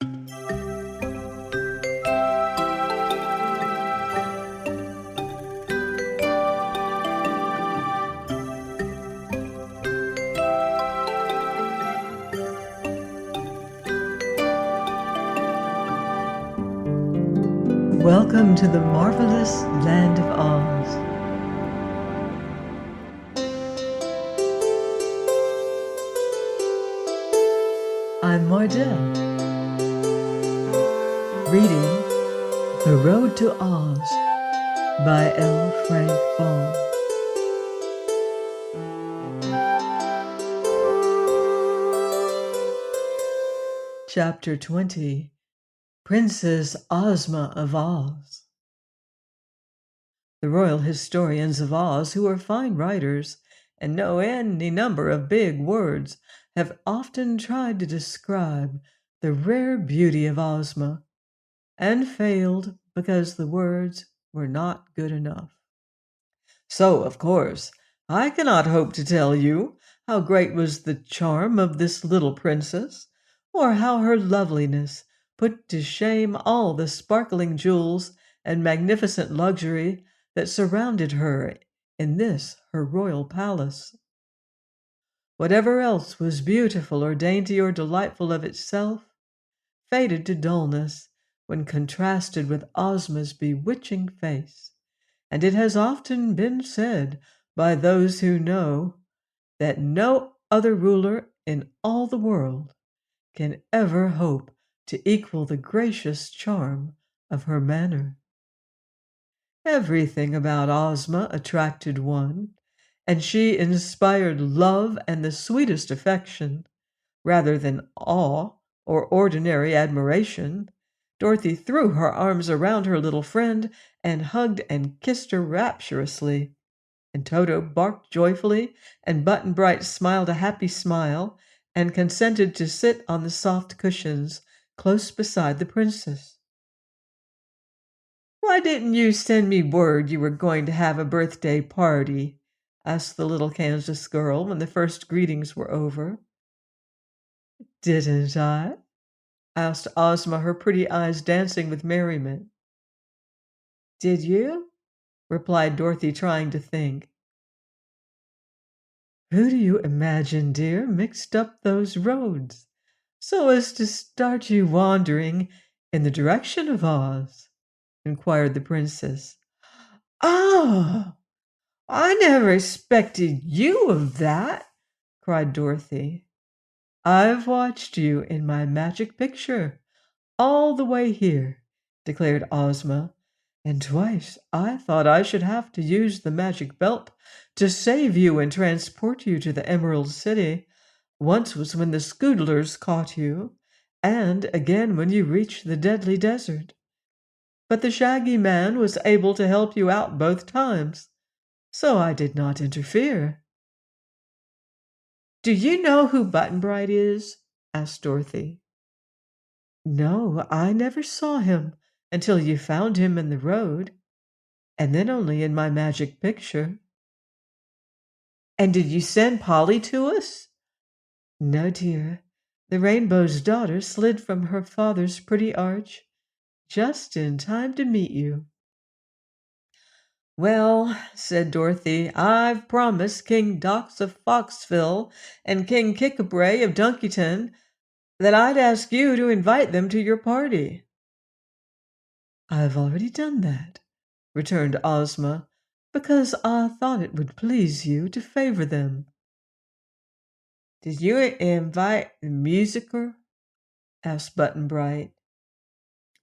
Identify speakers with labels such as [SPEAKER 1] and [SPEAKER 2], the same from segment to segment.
[SPEAKER 1] Welcome to the marvelous land of Oz. I'm Mardell, reading The Road to Oz by L. Frank Baum. Chapter 20, Princess Ozma of Oz. The royal historians of Oz, who are fine writers and know any number of big words, have often tried to describe the rare beauty of Ozma, and failed because the words were not good enough. So, of course, I cannot hope to tell you how great was the charm of this little princess, or how her loveliness put to shame all the sparkling jewels and magnificent luxury that surrounded her in this her royal palace. Whatever else was beautiful or dainty or delightful of itself faded to dullness when contrasted with Ozma's bewitching face, and it has often been said by those who know that no other ruler in all the world can ever hope to equal the gracious charm of her manner. Everything about Ozma attracted one, and she inspired love and the sweetest affection, rather than awe or ordinary admiration. Dorothy threw her arms around her little friend and hugged and kissed her rapturously. And Toto barked joyfully, and Button-Bright smiled a happy smile, and consented to sit on the soft cushions close beside the princess. "Why didn't you send me word you were going to have a birthday party?" asked the little Kansas girl when the first greetings were over. "Didn't I?" asked Ozma, her pretty eyes dancing with merriment. "Did you?" replied Dorothy, trying to think. "Who do you imagine, dear, mixed up those roads so as to start you wandering in the direction of Oz?" inquired the princess. "Oh, I never expected you of that!" cried Dorothy. "I've watched you in my magic picture all the way here," declared Ozma, "and twice I thought I should have to use the magic belt to save you and transport you to the Emerald City. Once was when the Scoodlers caught you, and again when you reached the Deadly Desert. But the Shaggy Man was able to help you out both times, so I did not interfere." "Do you know who Button-Bright is?" asked Dorothy. "No, I never saw him until you found him in the road, and then only in my magic picture." "And did you send Polly to us?" "No, dear. The Rainbow's Daughter slid from her father's pretty arch just in time to meet you." "Well," said Dorothy, "I've promised King Dox of Foxville and King Kickabrae of Dunkyton that I'd ask you to invite them to your party." "I've already done that," returned Ozma, "because I thought it would please you to favor them." "Did you invite the musicker?" asked Button-Bright.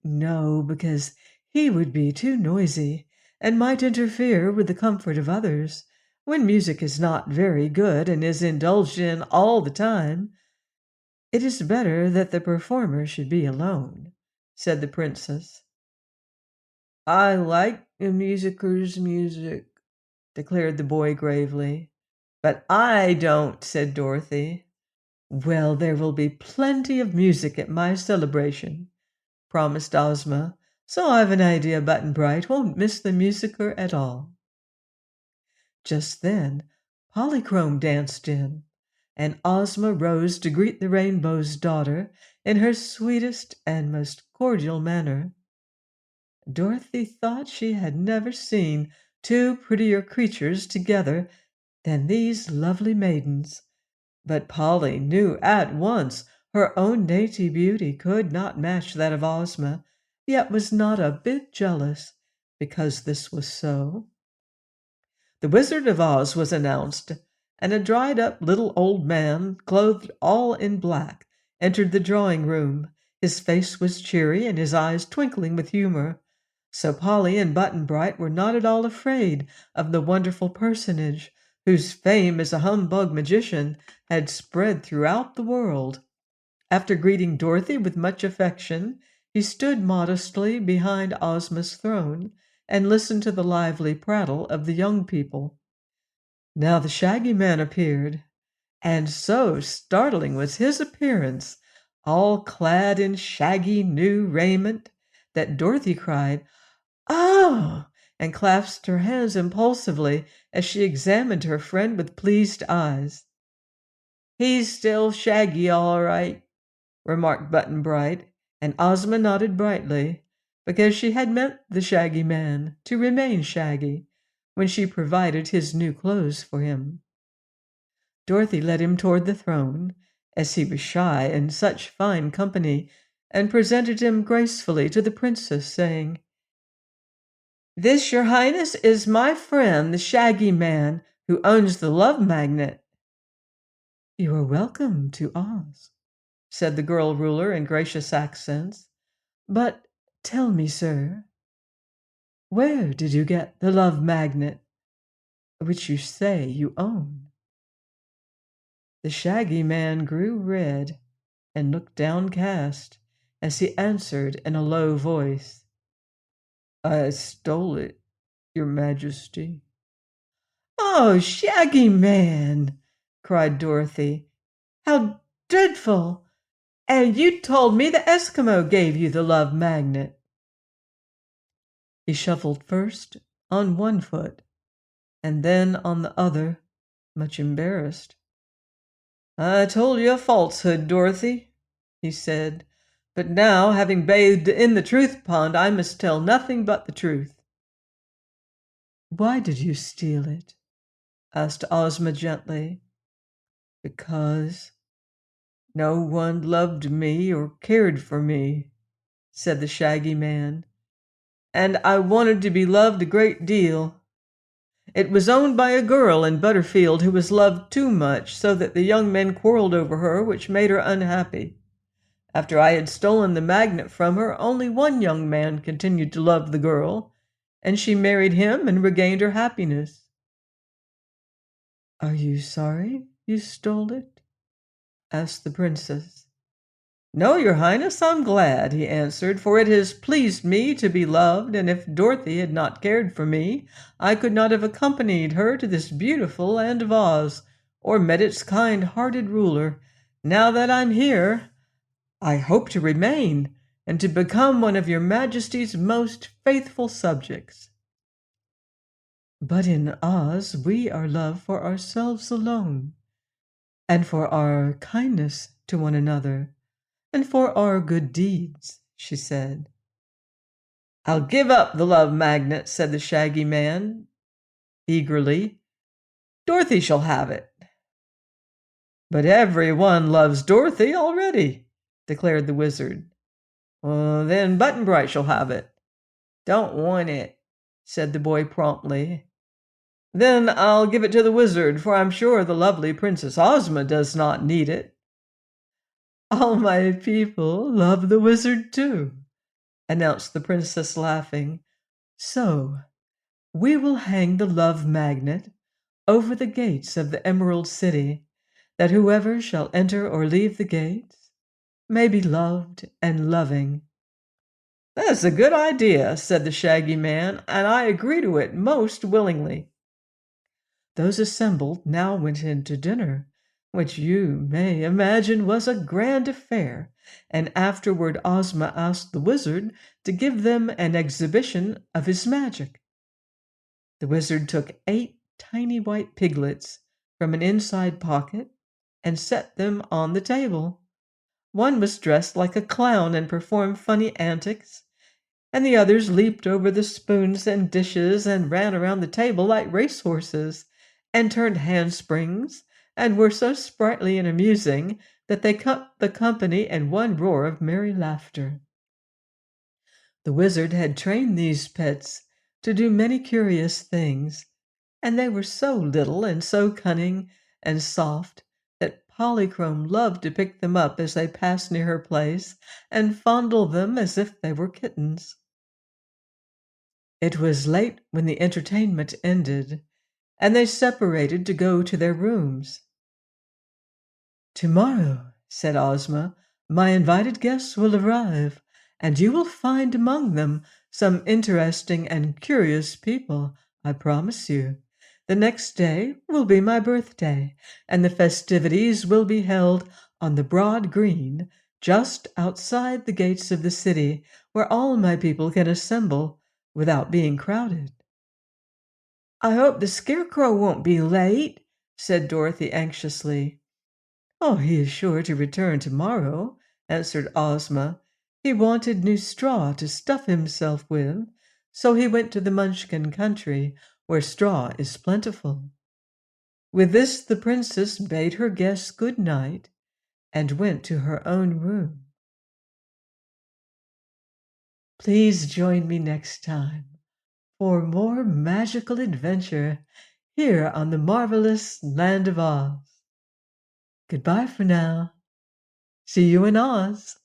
[SPEAKER 1] "No, because he would be too noisy and might interfere with the comfort of others. When music is not very good and is indulged in all the time, it is better that the performer should be alone," said the princess. "I like the musicker's music," declared the boy gravely. "But I don't," said Dorothy. "Well, there will be plenty of music at my celebration," promised Ozma, "so I've an idea Button-Bright won't miss the musicker at all." Just then Polychrome danced in, and Ozma rose to greet the Rainbow's Daughter in her sweetest and most cordial manner. Dorothy thought she had never seen two prettier creatures together than these lovely maidens, but Polly knew at once her own dainty beauty could not match that of Ozma, yet was not a bit jealous because this was so. The Wizard of Oz was announced, and a dried-up little old man, clothed all in black, entered the drawing room. His face was cheery and his eyes twinkling with humor. So Polly and Button-Bright were not at all afraid of the wonderful personage, whose fame as a humbug magician had spread throughout the world. After greeting Dorothy with much affection, he stood modestly behind Ozma's throne and listened to the lively prattle of the young people. Now the Shaggy Man appeared, and so startling was his appearance, all clad in shaggy new raiment, that Dorothy cried, "Oh!" and clasped her hands impulsively as she examined her friend with pleased eyes. "He's still Shaggy, all right," remarked Button-Bright, and Ozma nodded brightly, because she had meant the Shaggy Man to remain shaggy when she provided his new clothes for him. Dorothy led him toward the throne, as he was shy in such fine company, and presented him gracefully to the princess, saying, "This, your highness, is my friend, the Shaggy Man, who owns the Love Magnet." "You are welcome to Oz," said the girl ruler in gracious accents. "But tell me, sir, where did you get the Love Magnet, which you say you own?" The Shaggy Man grew red and looked downcast as he answered in a low voice, "I stole it, your Majesty." "Oh, Shaggy Man!" cried Dorothy. "How dreadful! And you told me the Eskimo gave you the Love Magnet." He shuffled first on one foot and then on the other, much embarrassed. "I told you a falsehood, Dorothy," he said, "but now, having bathed in the truth pond, I must tell nothing but the truth." "Why did you steal it?" asked Ozma gently. "Because no one loved me or cared for me," said the Shaggy Man, "and I wanted to be loved a great deal. It was owned by a girl in Butterfield who was loved too much, so that the young men quarreled over her, which made her unhappy. After I had stolen the magnet from her, only one young man continued to love the girl, and she married him and regained her happiness." "Are you sorry you stole it?" asked the princess. "No, your highness, I'm glad," he answered, "for it has pleased me to be loved, and if Dorothy had not cared for me, I could not have accompanied her to this beautiful land of Oz, or met its kind-hearted ruler. Now that I'm here, I hope to remain, and to become one of your Majesty's most faithful subjects." "But in Oz we are loved for ourselves alone, and for our kindness to one another, and for our good deeds," she said. "I'll give up the Love Magnet," said the Shaggy Man eagerly. "Dorothy shall have it." "But everyone loves Dorothy already," declared the Wizard. "Then Button-Bright shall have it." "Don't want it," said the boy promptly. "Then I'll give it to the Wizard, for I'm sure the lovely Princess Ozma does not need it." "All my people love the Wizard too," announced the princess, laughing. "So we will hang the Love Magnet over the gates of the Emerald City, that whoever shall enter or leave the gates may be loved and loving." "That's a good idea," said the Shaggy Man, "and I agree to it most willingly." Those assembled now went in to dinner, which you may imagine was a grand affair, and afterward Ozma asked the Wizard to give them an exhibition of his magic. The Wizard took 8 tiny white piglets from an inside pocket and set them on the table. One was dressed like a clown and performed funny antics, and the others leaped over the spoons and dishes and ran around the table like racehorses and turned handsprings and were so sprightly and amusing that they cut the company in one roar of merry laughter. The wizard had trained these pets to do many curious things, and they were so little and so cunning and soft that Polychrome loved to pick them up as they passed near her place and fondle them as if they were kittens. It was late when the entertainment ended, and they separated to go to their rooms. "Tomorrow," said Ozma, "my invited guests will arrive, and you will find among them some interesting and curious people, I promise you. The next day will be my birthday, and the festivities will be held on the broad green just outside the gates of the city, where all my people can assemble without being crowded." "I hope the Scarecrow won't be late," said Dorothy anxiously. "Oh, he is sure to return tomorrow," answered Ozma. "He wanted new straw to stuff himself with, so he went to the Munchkin country, where straw is plentiful." With this, the princess bade her guests good night and went to her own room. Please join me next time for more magical adventure here on the marvelous Land of Oz. Goodbye for now. See you in Oz.